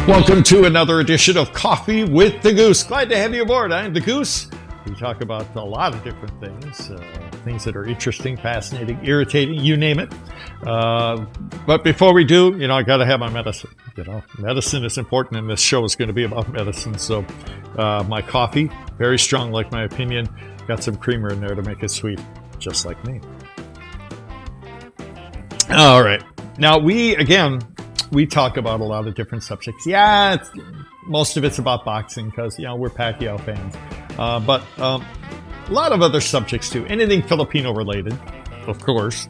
Welcome to another edition of Coffee with the Goose. Glad to have you aboard. I'm the Goose. We talk about a lot of different things, things that are interesting, fascinating, irritating, you name it. But before we do, I got to have my medicine. Medicine is important, and this show is going to be about medicine. So my coffee, very strong, like my opinion. Got some creamer in there to make it sweet, just like me. All right. Now, we talk about a lot of different subjects. Yeah, most of it's about boxing because, we're Pacquiao fans. But a lot of other subjects too. Anything Filipino related, of course.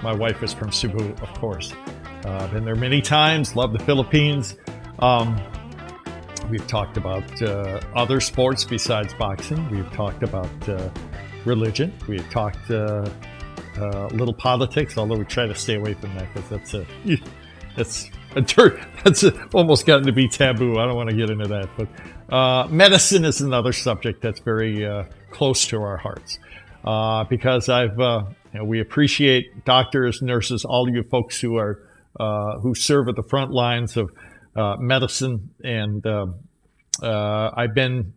My wife is from Cebu, of course. Been there many times. Love the Philippines. We've talked about other sports besides boxing. We've talked about religion. We've talked a little politics, although we try to stay away from that because that's almost gotten to be taboo. I don't want to get into that. But medicine is another subject that's very close to our hearts because we appreciate doctors, nurses, all of you folks who are who serve at the front lines of medicine. And I've been,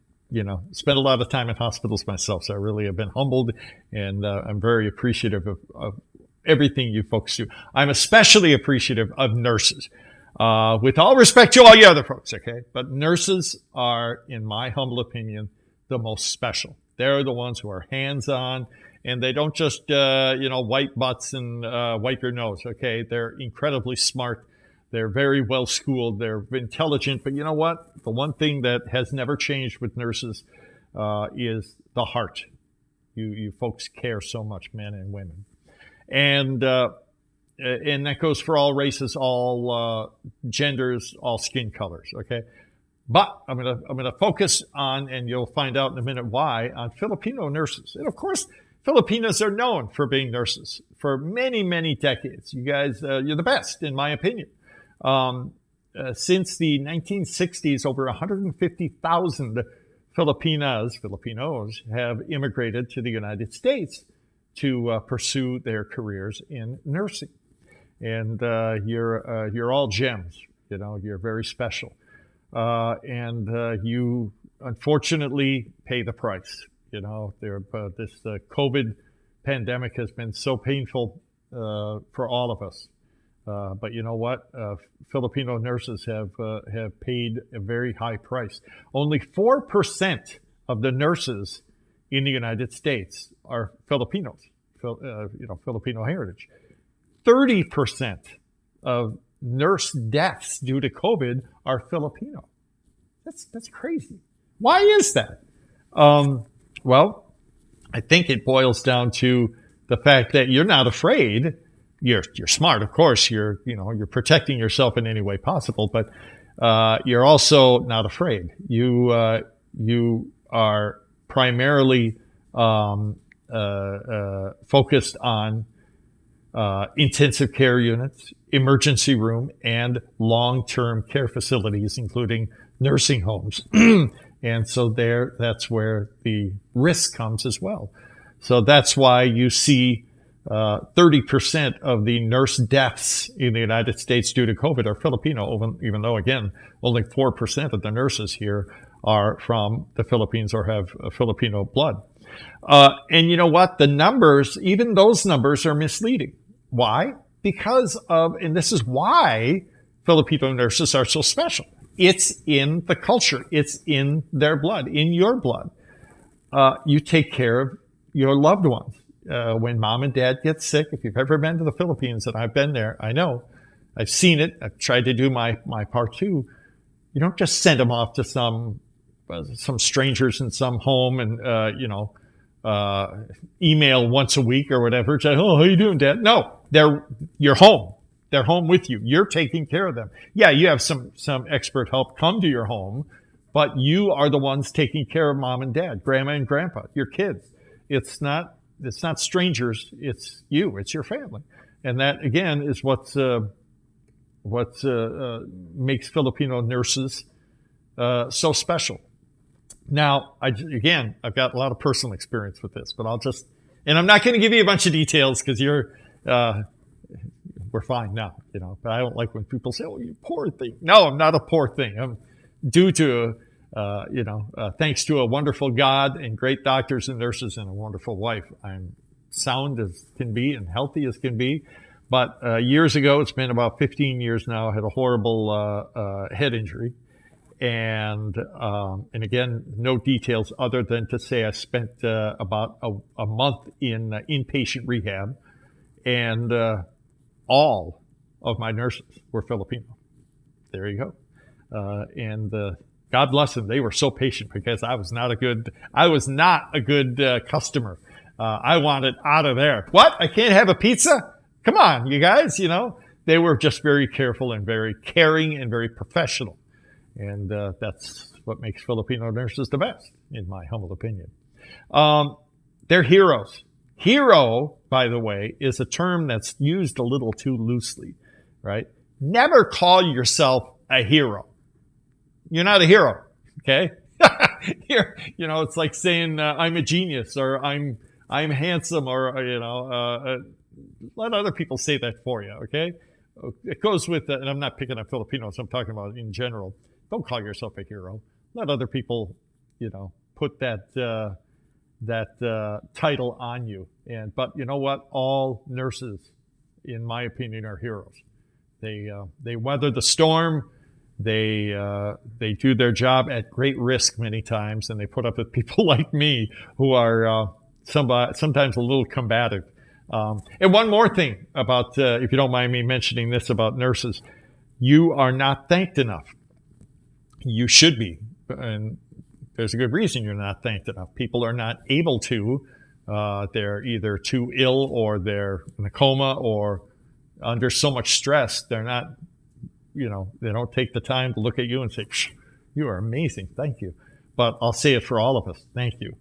spent a lot of time in hospitals myself, so I really have been humbled, and I'm very appreciative of everything you folks do. I'm especially appreciative of nurses. With all respect to all you other folks, okay? But nurses are, in my humble opinion, the most special. They're the ones who are hands-on, and they don't just, wipe butts and wipe your nose, okay? They're incredibly smart. They're very well-schooled. They're intelligent. But you know what? The one thing that has never changed with nurses is the heart. You folks care so much, men and women. And that goes for all races, all genders, all skin colors. Okay, but I'm gonna focus on, and you'll find out in a minute why, on Filipino nurses. And of course, Filipinos are known for being nurses for many, many decades. You guys, you're the best, in my opinion. Since the 1960s, over 150,000 Filipinos have immigrated to the United States to pursue their careers in nursing. And you're all gems. You're very special. And you unfortunately pay the price. This COVID pandemic has been so painful for all of us. But you know what? Filipino nurses have paid a very high price. Only 4% of the nurses in the United States are Filipinos, Filipino heritage. 30% of nurse deaths due to COVID are Filipino. That's crazy. Why is that? Well, I think it boils down to the fact that you're not afraid. You're smart, of course. You're protecting yourself in any way possible, but you're also not afraid. You are primarily focused on intensive care units, emergency room, and long-term care facilities, including nursing homes. And so that's where the risk comes as well. So that's why you see 30% of the nurse deaths in the United States due to COVID are Filipino, even though, again, only 4% of the nurses here are from the Philippines or have Filipino blood. And you know what? The numbers, even those numbers, are misleading. Why? Because of, and this is why Filipino nurses are so special. It's in the culture. It's in their blood, in your blood. You take care of your loved ones. When mom and dad get sick, if you've ever been to the Philippines, and I've been there, I know, I've seen it. I've tried to do my part too. You don't just send them off to some strangers in some home and, email once a week or whatever. Say, oh, how you doing, Dad? No, you're home. They're home with you. You're taking care of them. Yeah, you have some expert help come to your home, but you are the ones taking care of mom and dad, grandma and grandpa, your kids. It's not strangers. It's you. It's your family. And that, again, is what makes Filipino nurses so special. Now, I've got a lot of personal experience with this, but and I'm not going to give you a bunch of details because we're fine now, but I don't like when people say, oh, you poor thing. No, I'm not a poor thing. I'm due to, thanks to a wonderful God and great doctors and nurses and a wonderful wife, I'm sound as can be and healthy as can be. But years ago, it's been about 15 years now, I had a horrible head injury. And again, no details other than to say I spent about a month in inpatient rehab, and all of my nurses were Filipino. There you go. And God bless them; they were so patient because I was not a good customer. I wanted out of there. What? I can't have a pizza? Come on, you guys. They were just very careful and very caring and very professional. And that's what makes Filipino nurses the best, in my humble opinion. They're heroes. Hero, by the way, is a term that's used a little too loosely, right? Never call yourself a hero. You're not a hero, okay? It's like saying I'm a genius or I'm handsome or, let other people say that for you, okay? It goes with, and I'm not picking on Filipinos, I'm talking about in general. Don't call yourself a hero. Let other people, put that title on you. But you know what? All nurses, in my opinion, are heroes. They weather the storm. They do their job at great risk many times, and they put up with people like me who are sometimes a little combative. And one more thing about, if you don't mind me mentioning this about nurses, you are not thanked enough. You should be, and there's a good reason you're not thanked enough. People are not able to. They're either too ill or they're in a coma or under so much stress. They're not, they don't take the time to look at you and say, you are amazing, thank you. But I'll say it for all of us, thank you.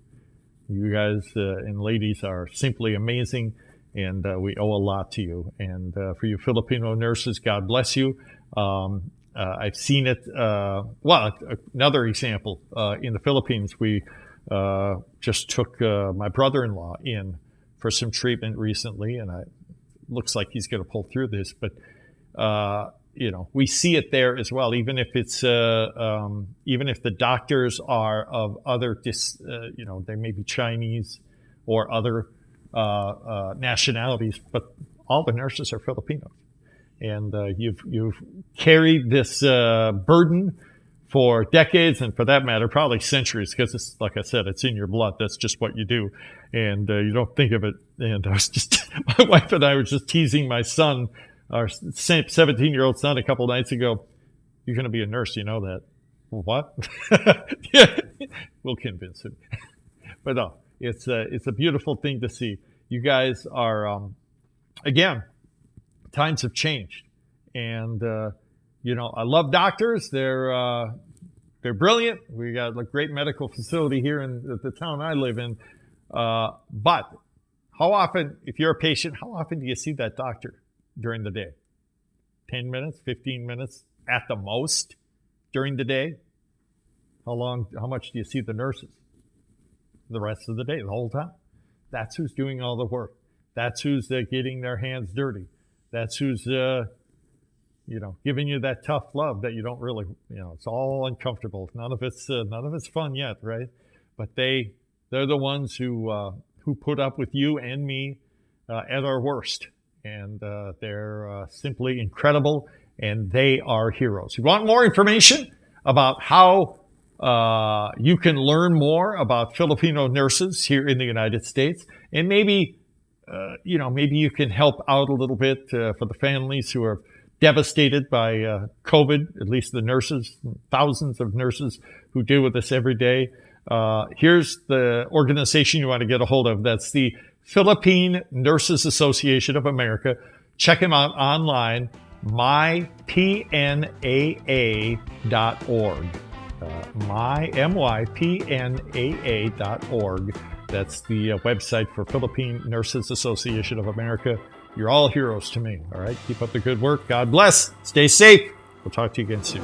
You guys and ladies are simply amazing, and we owe a lot to you. And for you Filipino nurses, God bless you. I've seen it. Another example in the Philippines, we just took my brother-in-law in for some treatment recently, and it looks like he's going to pull through this. But we see it there as well. Even if it's even if the doctors are of other, they may be Chinese or other nationalities, but all the nurses are Filipinos. And you've carried this burden for decades, and for that matter, probably centuries, because it's, like I said, it's in your blood. That's just what you do, and you don't think of it. And I was my wife and I were just teasing my son, our 17-year-old son, a couple nights ago. You're going to be a nurse, you know that? Well, what? Yeah, we'll convince him. But no, it's a beautiful thing to see. You guys are, again. Times have changed, and I love doctors. They're brilliant. We got a great medical facility here in the town I live in. But how often, if you're a patient, how often do you see that doctor during the day? 10 minutes, 15 minutes at the most during the day. How much do you see the nurses? The rest of the day, the whole time. That's who's doing all the work. That's who's getting their hands dirty. That's who's, giving you that tough love that you don't really, it's all uncomfortable. None of it's fun yet, right? But they're the ones who put up with you and me at our worst, and they're simply incredible, and they are heroes. If you want more information about how you can learn more about Filipino nurses here in the United States, and maybe you can help out a little bit for the families who are devastated by COVID, at least the nurses, thousands of nurses who deal with this every day. Here's the organization you want to get a hold of. That's the Philippine Nurses Association of America. Check them out online, mypnaa.org. mypnaa.org. That's the website for Philippine Nurses Association of America. You're all heroes to me, all right? Keep up the good work. God bless. Stay safe. We'll talk to you again soon.